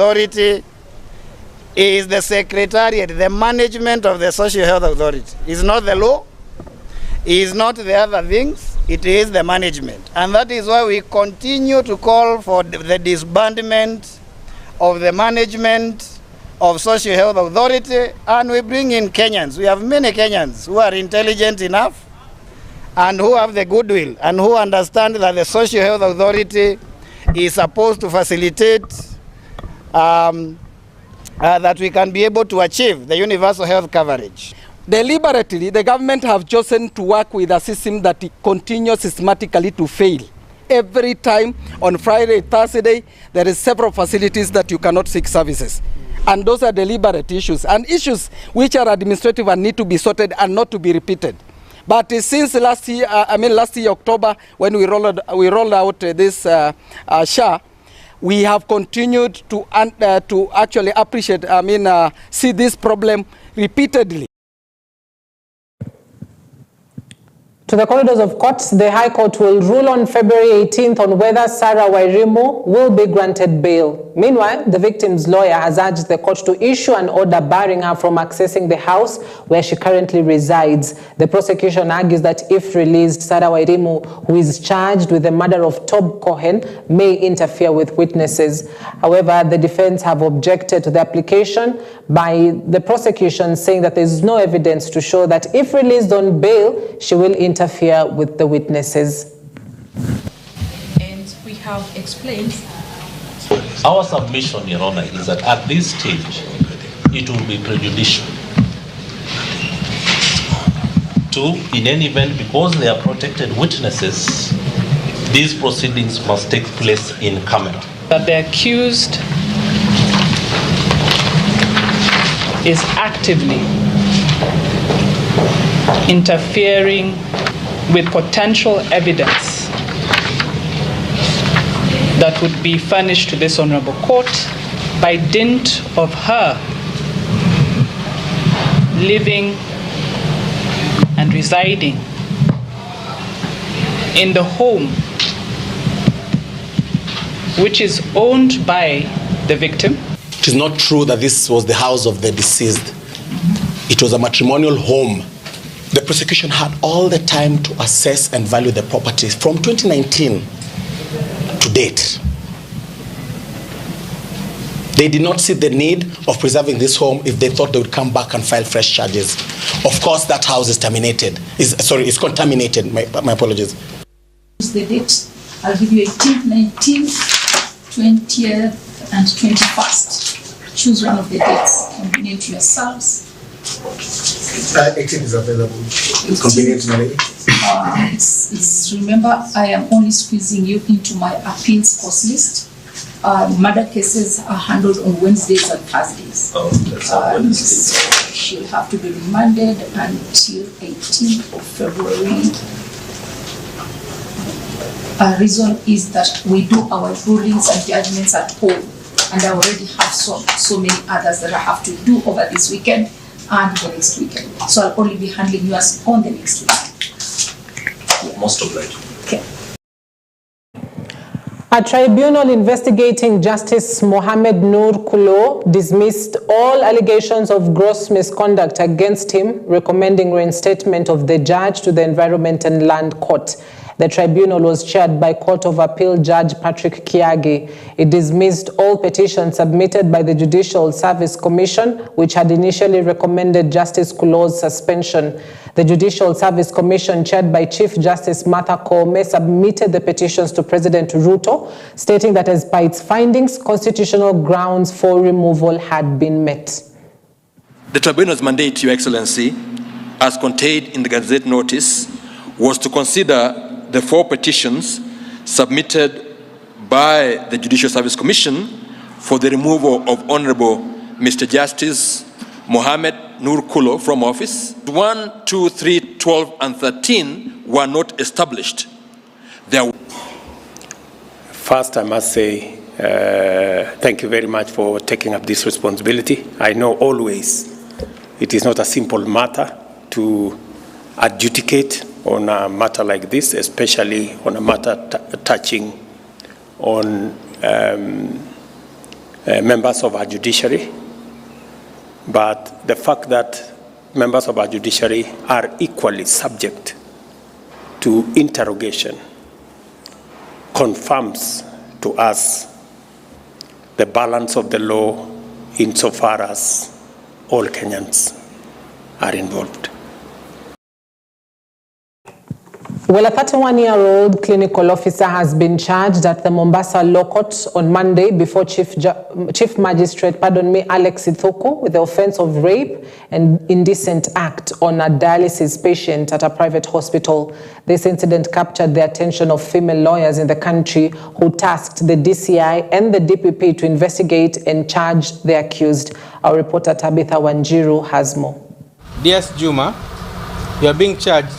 Authority is the secretariat, the management of the Social Health Authority. It's not the law, it's not the other things, it is the management. And that is why we continue to call for the disbandment of the management of Social Health Authority, and we bring in Kenyans. We have many Kenyans who are intelligent enough and who have the goodwill and who understand that the Social Health Authority is supposed to facilitate that we can be able to achieve the universal health coverage. Deliberately, the government have chosen to work with a system that continues systematically to fail. Every time on Friday, Thursday, there is several facilities that you cannot seek services. And those are deliberate issues, and issues which are administrative and need to be sorted and not to be repeated. But since last year, October, when we rolled out this SHA, we have continued to actually appreciate, see this problem repeatedly. To the corridors of courts, the High Court will rule on February 18th on whether Sarah Wairimu will be granted bail. Meanwhile, the victim's lawyer has urged the court to issue an order barring her from accessing the house where she currently resides. The prosecution argues that if released, Sarah Wairimu, who is charged with the murder of Tob Cohen, may interfere with witnesses. However, the defense have objected to the application by the prosecution, saying that there is no evidence to show that if released on bail, she will interfere with the witnesses. And we have explained. Our submission, Your Honor, is that at this stage, it will be prejudicial. In any event, because they are protected witnesses, these proceedings must take place in camera. That the accused is actively interfering with potential evidence that would be furnished to this honorable court by dint of her living and residing in the home which is owned by the victim. It is not true that this was the house of the deceased. It was a matrimonial home. The prosecution had all the time to assess and value the properties from 2019 to date. They did not see the need of preserving this home if they thought they would come back and file fresh charges. Of course, that house is terminated. It's contaminated. My apologies. The date, I'll give you 18th, 19th, 20th, and 21st. Choose one of the dates. Convenient to yourselves. 18th is available. It's convenient to me. Remember, I am only squeezing you into my appeals course list. Murder cases are handled on Wednesdays and Thursdays. She'll have to be remanded until 18th of February. Reason is that we do our rulings and judgments at home, and I already have so many others that I have to do over this weekend and the next weekend. So I'll only be handling yours on the next weekend. Yeah. Most obliged. Okay. A tribunal investigating Justice Mohammed Nur Kulo dismissed all allegations of gross misconduct against him, recommending reinstatement of the judge to the Environment and Land Court. The tribunal was chaired by Court of Appeal Judge Patrick Kiagi. It dismissed all petitions submitted by the Judicial Service Commission, which had initially recommended Justice Kulo's suspension. The Judicial Service Commission, chaired by Chief Justice Martha Koome, submitted the petitions to President Ruto, stating that as per its findings, constitutional grounds for removal had been met. The tribunal's mandate, Your Excellency, as contained in the Gazette notice, was to consider the 4 petitions submitted by the Judicial Service Commission for the removal of Honorable Mr. Justice Mohammed Nur Kulo from office. 1, 2, 3, 12, and 13 were not established. First, I must say thank you very much for taking up this responsibility. I know always it is not a simple matter to adjudicate on a matter like this, especially on a matter touching on members of our judiciary, but the fact that members of our judiciary are equally subject to interrogation confirms to us the balance of the law insofar as all Kenyans are involved. Well, a 31-year-old clinical officer has been charged at the Mombasa Law Court on Monday before Chief Magistrate, Alex Ithuku, with the offense of rape and indecent act on a dialysis patient at a private hospital. This incident captured the attention of female lawyers in the country who tasked the DCI and the DPP to investigate and charge the accused. Our reporter Tabitha Wanjiru has more. DS Juma, you are being charged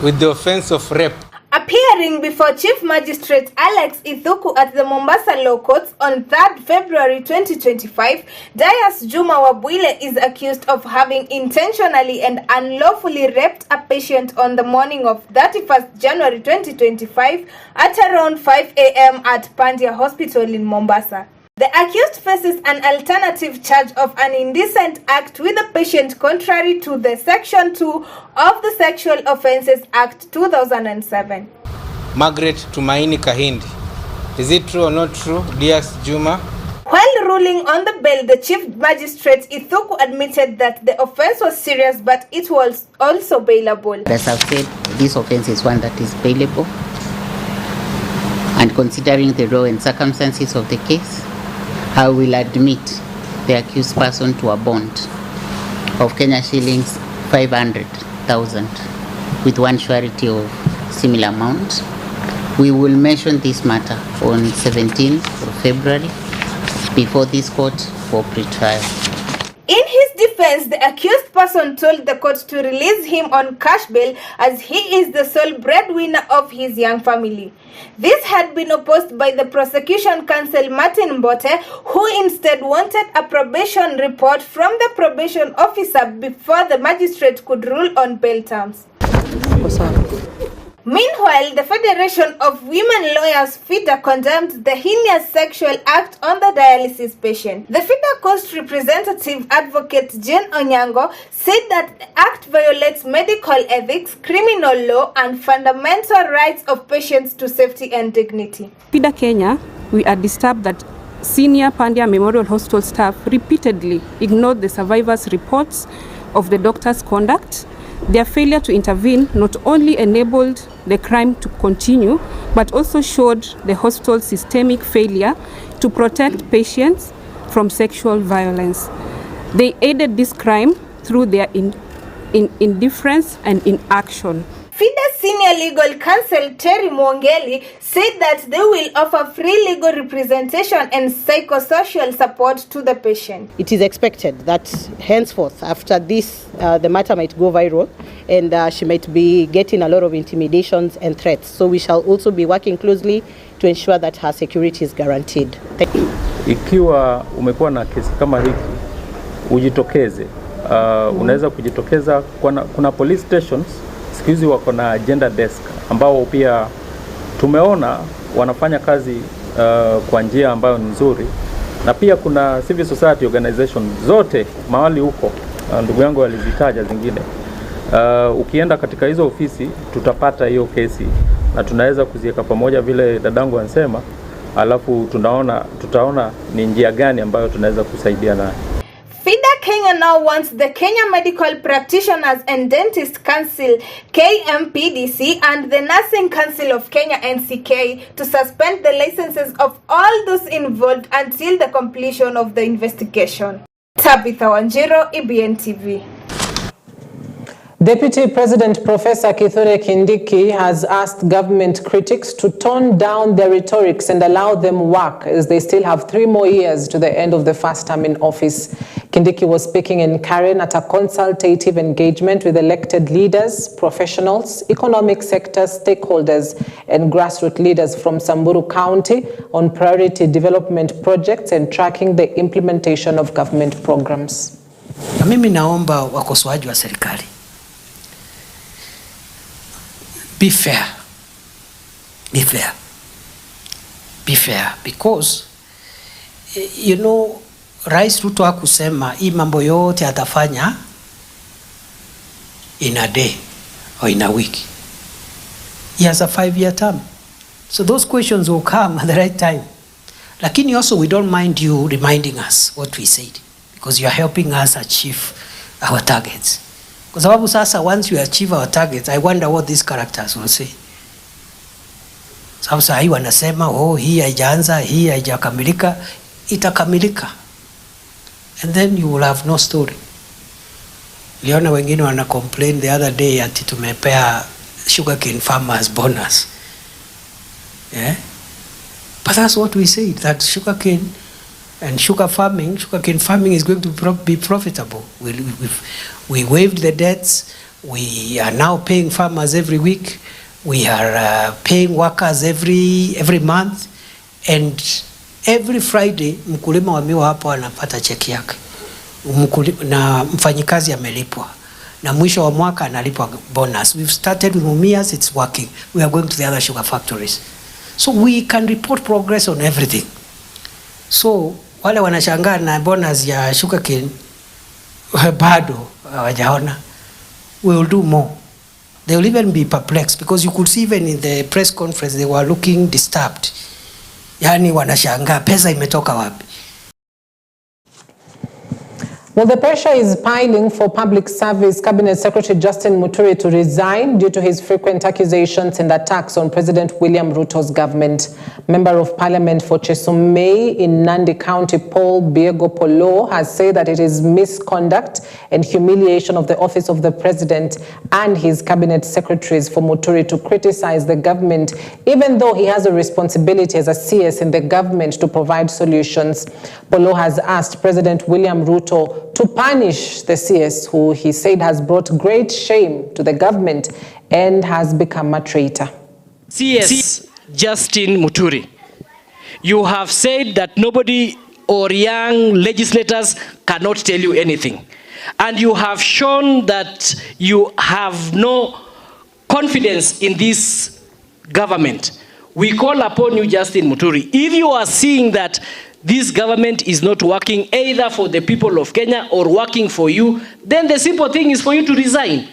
with the offense of rape. Appearing before Chief Magistrate Alex Ithuku at the Mombasa Law Courts on 3rd February 2025, Dias Juma Wabwile is accused of having intentionally and unlawfully raped a patient on the morning of 31st January 2025 at around 5 a.m. at Pandya Hospital in Mombasa. The accused faces an alternative charge of an indecent act with a patient contrary to the Section 2 of the Sexual Offences Act 2007. Margaret Tumaini Kahindi. Is it true or not true, Dias Juma? While ruling on the bail, the Chief Magistrate Ithuku admitted that the offense was serious, but it was also bailable. As I've said, this offense is one that is bailable. And considering the law and circumstances of the case, I will admit the accused person to a bond of Kenya shillings 500,000 with one surety of similar amount. We will mention this matter on 17th of February before this court for pre-trial. In his defense, the accused person told the court to release him on cash bail as he is the sole breadwinner of his young family. This had been opposed by the prosecution counsel Martin Mbote, who instead wanted a probation report from the probation officer before the magistrate could rule on bail terms. Meanwhile, the Federation of Women Lawyers FIDA condemned the heinous sexual act on the dialysis patient. The FIDA Coast representative advocate Jane Onyango said that the act violates medical ethics, criminal law, and fundamental rights of patients to safety and dignity. FIDA Kenya, we are disturbed that senior Pandya Memorial Hospital staff repeatedly ignored the survivors' reports of the doctor's conduct. Their failure to intervene not only enabled the crime to continue, but also showed the hospital's systemic failure to protect patients from sexual violence. They aided this crime through their indifference and inaction. FIDA Senior Legal Counsel Terry Mwongeli said that they will offer free legal representation and psychosocial support to the patient. It is expected that henceforth, after this, the matter might go viral and she might be getting a lot of intimidations and threats. So we shall also be working closely to ensure that her security is guaranteed. Thank you. Ikiwa umekuwa na kesi kama hiki, ujitokeze. Unaweza kujitokeza, kuna police stations siku hizi wako na agenda desk ambao pia tumeona wanafanya kazi kwa njia ambayo ni nzuri, na pia kuna civil society organization zote mahali huko, ndugu yangu alizitaja zingine. Ukienda katika hizo ofisi tutapata hiyo kesi na tunaweza kuziweka pamoja vile dadangu anasema, alafu tutaona ni njia gani ambayo tunaweza kusaidia nayo. FIDA Kenya now wants the Kenya Medical Practitioners and Dentists Council KMPDC and the Nursing Council of Kenya NCK to suspend the licenses of all those involved until the completion of the investigation. Tabitha Wanjiru, EBN TV. Deputy President Professor Kindiki has asked government critics to tone down their rhetorics and allow them work, as they still have 3 more years to the end of the first term in office. Kindiki was speaking in Karen at a consultative engagement with elected leaders, professionals, economic sector stakeholders, and grassroots leaders from Samburu County on priority development projects and tracking the implementation of government programs. Na mimi naomba wakosoaji wa serikali, be fair. Be fair. Be fair, because you know, Rais Ruto hakusema hii mambo yote atafanya in a day or in a week. He has a 5-year term. So those questions will come at the right time. Lakini also we don't mind you reminding us what we said, because you are helping us achieve our targets. Kwa sababu sasa once we achieve our targets, I wonder what these characters will say. Sababu sasa hii wanasema hii haijaanza, hii haijakamilika, itakamilika. And then you will have no story. Liona wengine wana complain the other day ati tumepea sugarcane farmers bonus. Yeah? But that's what we said, that sugarcane and sugarcane farming is going to be profitable. We waived the debts. We are now paying farmers every week. We are paying workers every month. And every Friday, mkulima wa miwa hapo anapata cheki yake. Na mfanyikazi amelipwa. Na mwisho wa mwaka analipwa bonus. We've started with Mumias, it's working. We are going to the other sugar factories. So we can report progress on everything. So wale wanashangaa na bonus ya sugarcane bado hawajaona. We will do more. They will even be perplexed, because you could see even in the press conference they were looking disturbed. Yani wanashangaa pesa imetoka wapi? Well, the pressure is piling for Public Service Cabinet Secretary Justin Muturi to resign due to his frequent accusations and attacks on President William Ruto's government. Member of Parliament for Chesumei in Nandi County, Paul Biego Polo, has said that it is misconduct and humiliation of the office of the President and his cabinet secretaries for Muturi to criticize the government, even though he has a responsibility as a CS in the government to provide solutions. Polo has asked President William Ruto to punish the CS, who he said has brought great shame to the government and has become a traitor. CS Justin Muturi, you have said that nobody or young legislators cannot tell you anything. And you have shown that you have no confidence in this government. We call upon you, Justin Muturi, if you are seeing that this government is not working either for the people of Kenya or working for you, then the simple thing is for you to resign.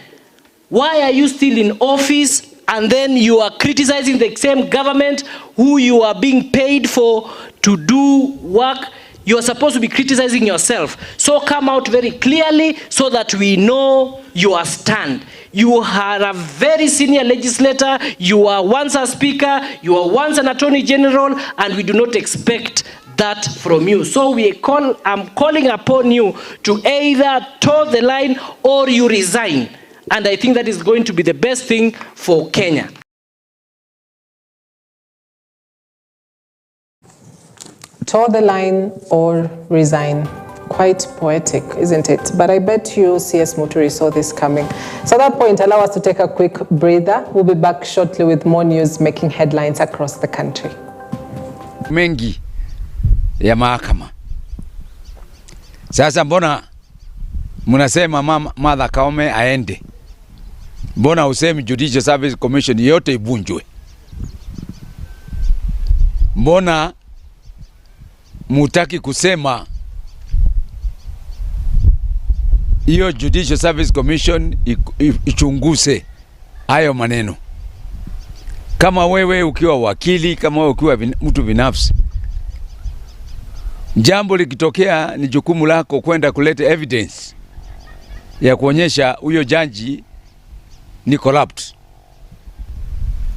Why are you still in office and then you are criticizing the same government who you are being paid for to do work? You are supposed to be criticizing yourself. So come out very clearly so that we know your stand. You are a very senior legislator. You are once a speaker. You are once an attorney general, and we do not expect that from you. So I'm calling upon you to either toe the line or you resign. And I think that is going to be the best thing for Kenya. Toe the line or resign. Quite poetic, isn't it? But I bet you CS Muturi saw this coming. So at that point, allow us to take a quick breather. We'll be back shortly with more news making headlines across the country. Mengi ya mahakama. Sasa mbona mnasema Martha Koome aende? Mbona usemi Judicial Service Commission yote ibunjwe? Mbona mutaki kusema hiyo Judicial Service Commission ichunguse hayo maneno? Kama wewe ukiwa wakili, kama wewe ukiwa mtu binafsi, jambo likitokea ni jukumu lako kwenda kuleta evidence ya kuonyesha huyo jaji ni corrupt.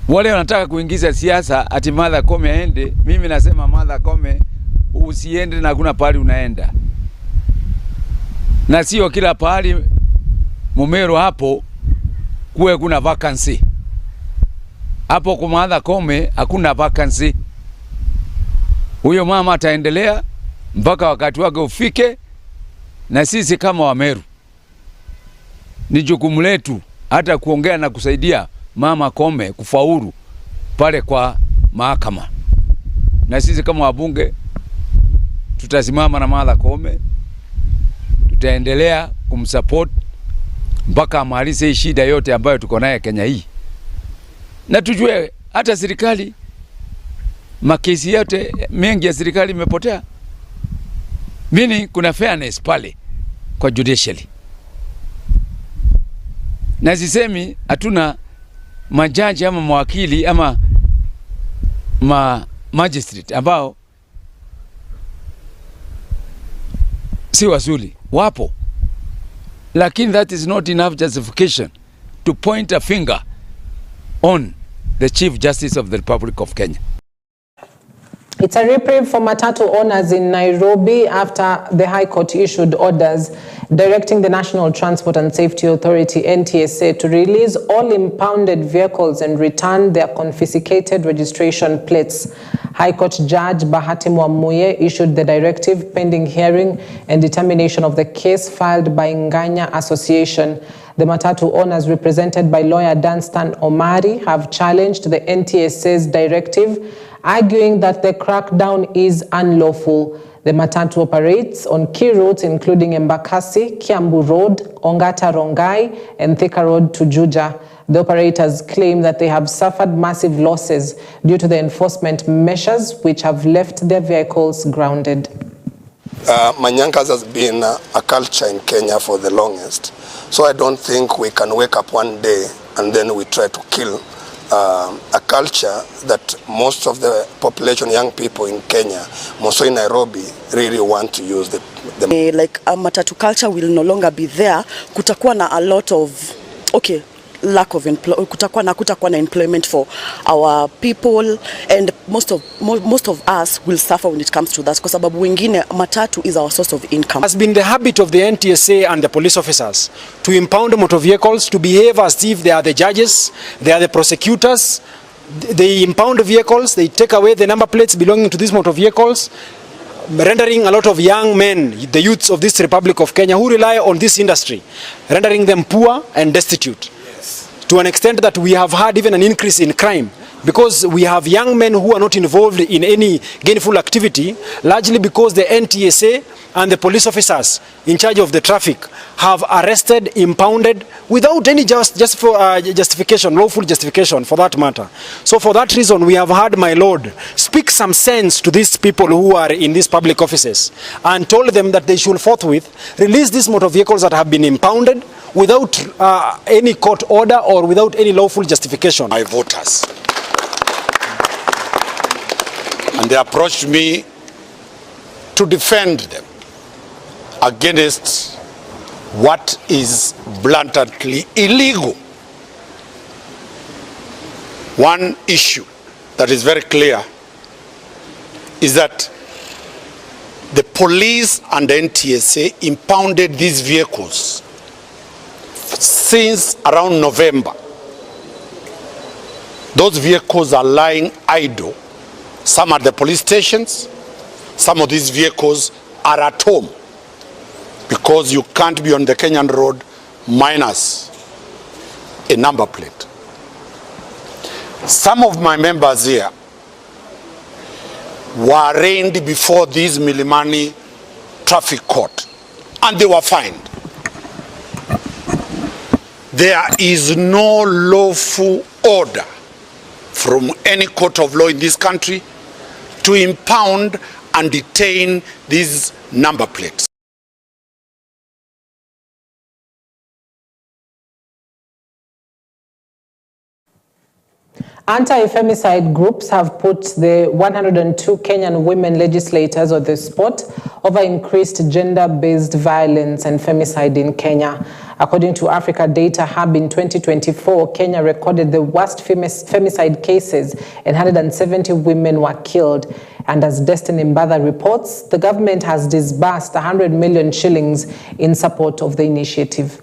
Wale wanataka kuingiza siasa ati Martha Koome aende, mimi nasema Martha Koome usiende na kuna pahali unaenda. Na sio kila pahali Mumero hapo kuwe kuna vacancy. Hapo kwa Martha Koome hakuna vacancy. Huyo mama ataendelea mpaka wakati wake ufike, na sisi kama Wameru ni jukumu letu hata kuongea na kusaidia Mama Koome kufaulu pale kwa mahakama. Na sisi kama wabunge tutasimama na Martha Koome, tutaendelea kumsupport mpaka amalize shida yote ambayo tuko nayo Kenya hii. Na tujue hata serikali, makesi yote mengi ya serikali imepotea. Meaning kuna fairness pale kwa judiciary. Na sisemi hatuna majaji ama mawakili ama magistrate ambao si wazuri, wapo. Lakini that is not enough justification to point a finger on the Chief Justice of the Republic of Kenya. It's a reprieve for matatu owners in Nairobi after the High Court issued orders directing the National Transport and Safety Authority, NTSA, to release all impounded vehicles and return their confiscated registration plates. High Court Judge Bahati Mwamuye issued the directive pending hearing and determination of the case filed by Nganya Association. The matatu owners, represented by lawyer Danstan Omari, have challenged the NTSA's directive, arguing that the crackdown is unlawful. The matatu operates on key routes including Embakasi, Kiambu Road, Ongata Rongai, and Thika Road to Juja. The operators claim that they have suffered massive losses due to the enforcement measures which have left their vehicles grounded. Manyankas has been a culture in Kenya for the longest. So I don't think we can wake up one day and then we try to kill a culture that most of the population, young people in Kenya, mostly in Nairobi, really want to use the like a matatu culture will no longer be there. Kutakuwa na a lot of lack of kutakuwa na employment for our people, and most of us will suffer when it comes to that, kwa sababu wengine matatu is our source of income. It has been the habit of the NTSA and the police officers to impound motor vehicles, to behave as if they are the judges, they are the prosecutors. They impound vehicles, they take away the number plates belonging to these motor vehicles, rendering a lot of young men, the youths of this Republic of Kenya who rely on this industry, rendering them poor and destitute. To an extent that we have had even an increase in crime, because we have young men who are not involved in any gainful activity, largely because the NTSA and the police officers in charge of the traffic have arrested, impounded, without any justification, lawful justification for that matter. So for that reason, we have had my lord speak some sense to these people who are in these public offices and told them that they should forthwith release these motor vehicles that have been impounded without any court order or without any lawful justification. My voters. And they approached me to defend them against what is blatantly illegal. One issue that is very clear is that the police and the NTSA impounded these vehicles since around November. Those vehicles are lying idle. Some at the police stations, some of these vehicles are at home, because you can't be on the Kenyan road minus a number plate. Some of my members here were arraigned before this Milimani traffic court and they were fined. There is no lawful order from any court of law in this country to impound and detain these number plates. Anti-femicide groups have put the 102 Kenyan women legislators on the spot over increased gender-based violence and femicide in Kenya. According to Africa Data Hub, in 2024, Kenya recorded the worst femicide cases and 170 women were killed. And as Destiny Mbadha reports, the government has disbursed 100 million shillings in support of the initiative.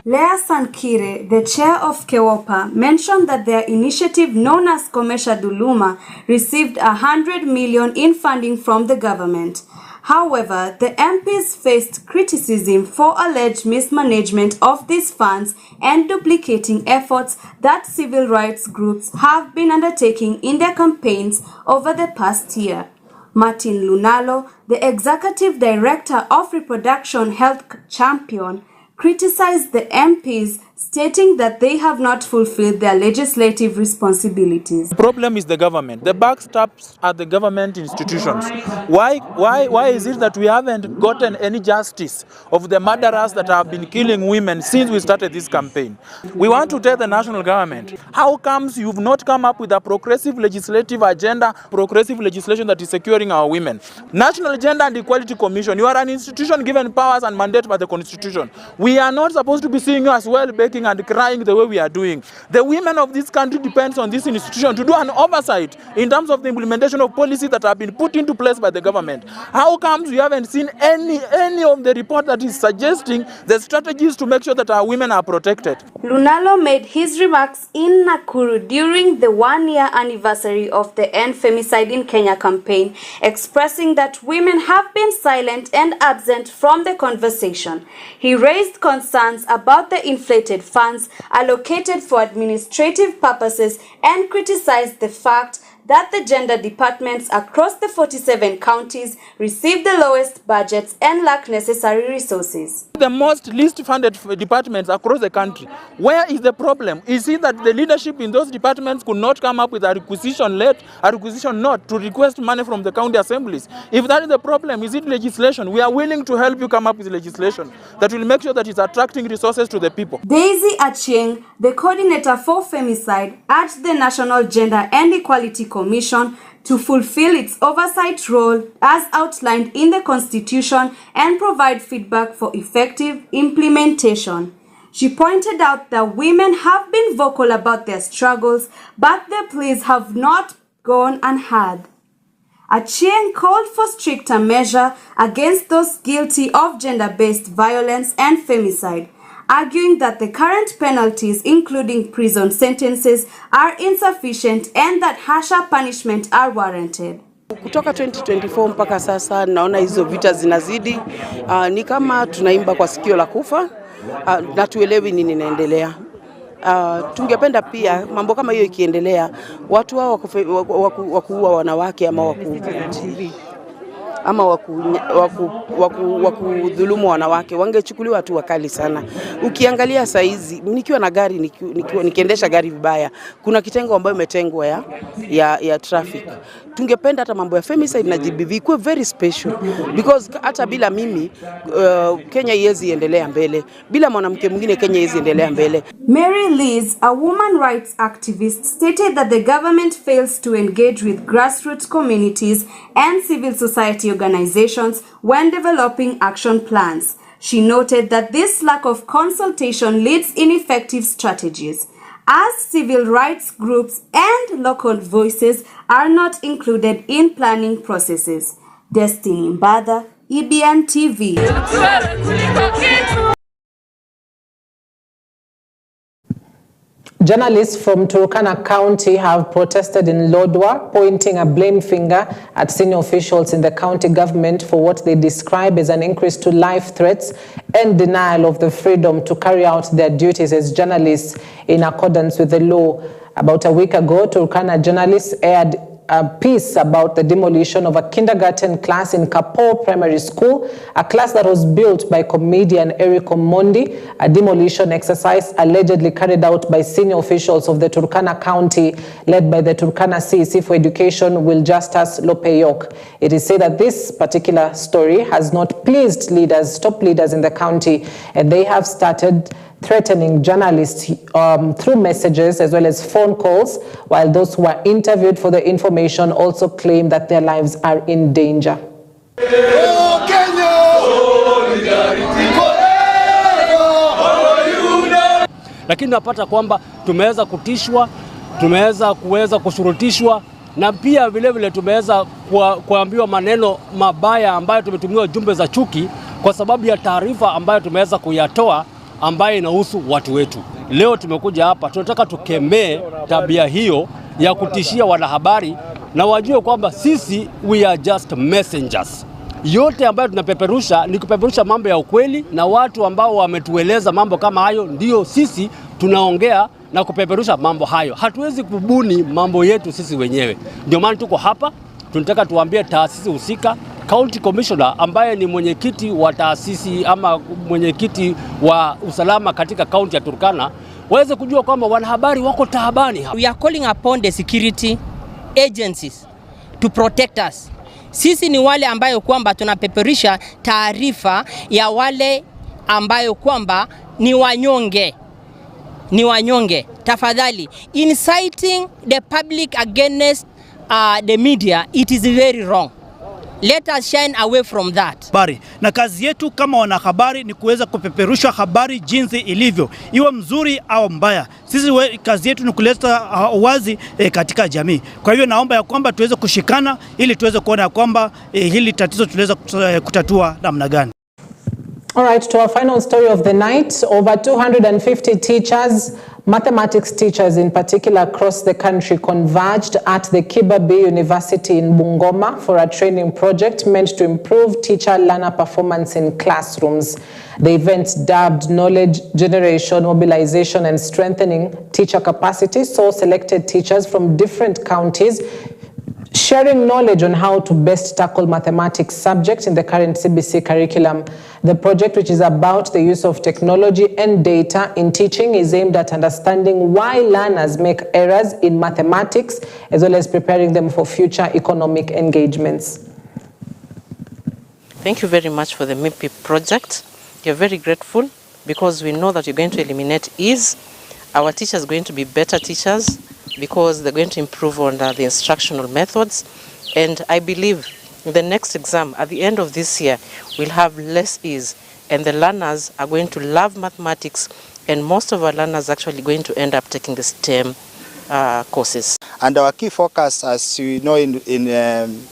Lea Sankire, the chair of KEWOPA, mentioned that their initiative, known as Komesha Duluma, received 100 million in funding from the government. However, the MPs faced criticism for alleged mismanagement of these funds and duplicating efforts that civil rights groups have been undertaking in their campaigns over the past year. Martin Lunalo, the executive director of Reproduction Health Champion, criticized the MPs, stating that they have not fulfilled their legislative responsibilities. The problem is the government. The buck stops at the government institutions. Why is it that we haven't gotten any justice of the murderers that have been killing women since we started this campaign? We want to tell the national government, how comes you've not come up with a progressive legislative agenda, progressive legislation that is securing our women? National Gender and Equality Commission, you are an institution given powers and mandate by the Constitution. We are not supposed to be seeing you as well begging and crying the way we are doing. The women of this country depends on this institution to do an oversight in terms of the implementation of policies that have been put into place by the government. How comes you haven't seen any of the report that is suggesting the strategies to make sure that our women are protected? Lunalo made his remarks in Nakuru during the 1-year anniversary of the End Femicide in Kenya campaign, expressing that women have been silent and absent from the conversation. He raised concerns about the inflated funds allocated for administrative purposes and criticized the fact that the gender departments across the 47 counties receive the lowest budgets and lack necessary resources. The most least funded departments across the country. Where is the problem? Is it that the leadership in those departments could not come up with a requisition note to request money from the county assemblies? If that is the problem, is it legislation? We are willing to help you come up with legislation that will make sure that it's attracting resources to the people. Daisy Achieng, the coordinator for femicide, urged the National Gender and Equality Commission to fulfill its oversight role as outlined in the Constitution and provide feedback for effective implementation. She pointed out that women have been vocal about their struggles, but their pleas have not gone unheard. Achieng called for stricter measure against those guilty of gender-based violence and femicide, arguing that the current penalties, including prison sentences, are insufficient and that harsher punishment are warranted. Kutoka 2024 mpaka sasa naona hizo vita zinazidi, ni kama tunaimba kwa sikio la kufa, na tuelewi nini inaendelea. Tungependa pia mambo kama hiyo ikiendelea, watu hao wakuua wanawake ama wakudhulumu wanawake wangechukuliwa hatua wakali sana. Ukiangalia saa hizi nikiwa na gari nikiendesha gari vibaya, kuna kitengo ambayo imetengwa ya traffic. Tungependa hata mambo ya femicide na GBV kuwe very special, because hata bila mimi Kenya haiwezi endelea mbele, bila mwanamke mwingine Kenya haiwezi endelea mbele. Mary Liz, a woman rights activist, stated that the government fails to engage with grassroots communities and civil society organizations when developing action plans. She noted that this lack of consultation leads ineffective strategies, as civil rights groups and local voices are not included in planning processes. Destiny Mbada, EBN TV. Journalists from Turkana County have protested in Lodwar, pointing a blame finger at senior officials in the county government for what they describe as an increase to life threats and denial of the freedom to carry out their duties as journalists in accordance with the law. About a week ago, Turkana journalists aired a piece about the demolition of a kindergarten class in Kapo Primary School, a class that was built by comedian Eric Omondi, a demolition exercise allegedly carried out by senior officials of the Turkana County, led by the Turkana CEC for Education, Will Justus Lopeyok. It is said that this particular story has not pleased leaders, top leaders in the county, and they have started threatening journalists through messages as well as phone calls, while those who were interviewed for the information also claim that their lives are in danger. Lakini napata kwamba tumeweza kutishwa, tumeweza kushurutishwa, na pia vile tumeweza kuambiwa maneno mabaya ambayo tumetumiwa jumbe za chuki kwa sababu ya taarifa ambayo tumeweza kuyatoa ambayo inahusu watu wetu. Leo tumekuja hapa, tunataka tukemee tabia hiyo ya kutishia wanahabari, na wajue kwamba sisi we are just messengers. Yote ambayo tunapeperusha ni kupeperusha mambo ya ukweli, na watu ambao wametueleza mambo kama hayo ndio sisi tunaongea na kupeperusha mambo hayo. Hatuwezi kubuni mambo yetu sisi wenyewe. Ndio maana tuko hapa, tunataka tuambie taasisi husika, county commissioner ambaye ni mwenyekiti wa taasisi ama mwenyekiti wa usalama katika kaunti ya Turkana waweze kujua kwamba wanahabari wako taabani hapa. We are calling upon the security agencies to protect us. Sisi ni wale ambayo kwamba tunapeperisha taarifa ya wale ambayo kwamba ni wanyonge. Tafadhali, inciting the public against the media, it is very wrong. Let us shine away from that. Habari. Na kazi yetu kama wanahabari ni kuweza kupeperusha habari jinsi ilivyo, iwe mzuri au mbaya. Sisi kazi yetu ni kuleta wazi katika jamii. Kwa hivyo naomba ya kwamba tuweze kushikana ili tuweze kuona ya kwamba hili tatizo tuweza kutatua namna gani. All right, to our final story of the night, over 250 teachers, mathematics teachers in particular across the country, converged at the Kibabi University in Bungoma for a training project meant to improve teacher-learner performance in classrooms. The event, dubbed Knowledge Generation, Mobilization and Strengthening Teacher Capacity, saw selected teachers from different counties sharing knowledge on how to best tackle mathematics subjects in the current CBC curriculum. The project, which is about the use of technology and data in teaching, is aimed at understanding why learners make errors in mathematics, as well as preparing them for future economic engagements. Thank you very much for the MIPI project. We are very grateful because we know that you're going to eliminate ease. Our teachers are going to be better teachers because they're going to improve on the instructional methods. And I believe in the next exam, at the end of this year, we'll have less ease. And the learners are going to love mathematics. And most of our learners are actually going to end up taking the STEM courses. And our key focus, as you know, in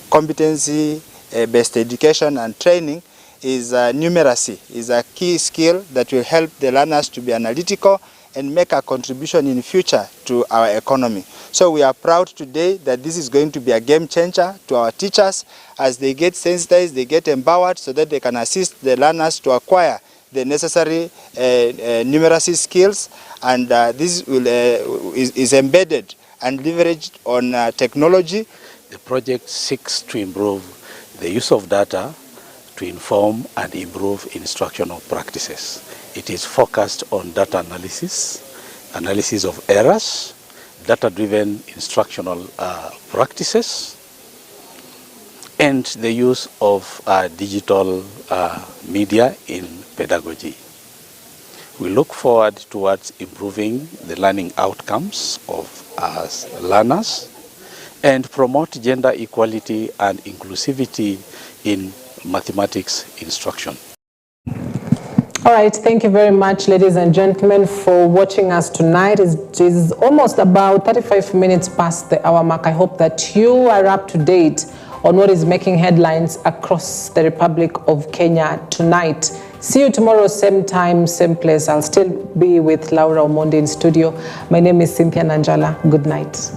competency-based education and training is numeracy, is a key skill that will help the learners to be analytical and make a contribution in future to our economy. So we are proud today that this is going to be a game changer to our teachers as they get sensitized, they get empowered so that they can assist the learners to acquire the necessary numeracy skills, and this will, is embedded and leveraged on technology. The project seeks to improve the use of data to inform and improve instructional practices. It is focused on data analysis, analysis of errors, data-driven instructional practices, and the use of digital media in pedagogy. We look forward towards improving the learning outcomes of us learners and promote gender equality and inclusivity in mathematics instruction. All right, thank you very much, ladies and gentlemen, for watching us tonight. It is almost about 35 minutes past the hour mark. I hope that you are up to date on what is making headlines across the Republic of Kenya tonight. See you tomorrow, same time, same place. I'll still be with Laura Omondi in studio. My name is Cynthia Nanjala. Good night.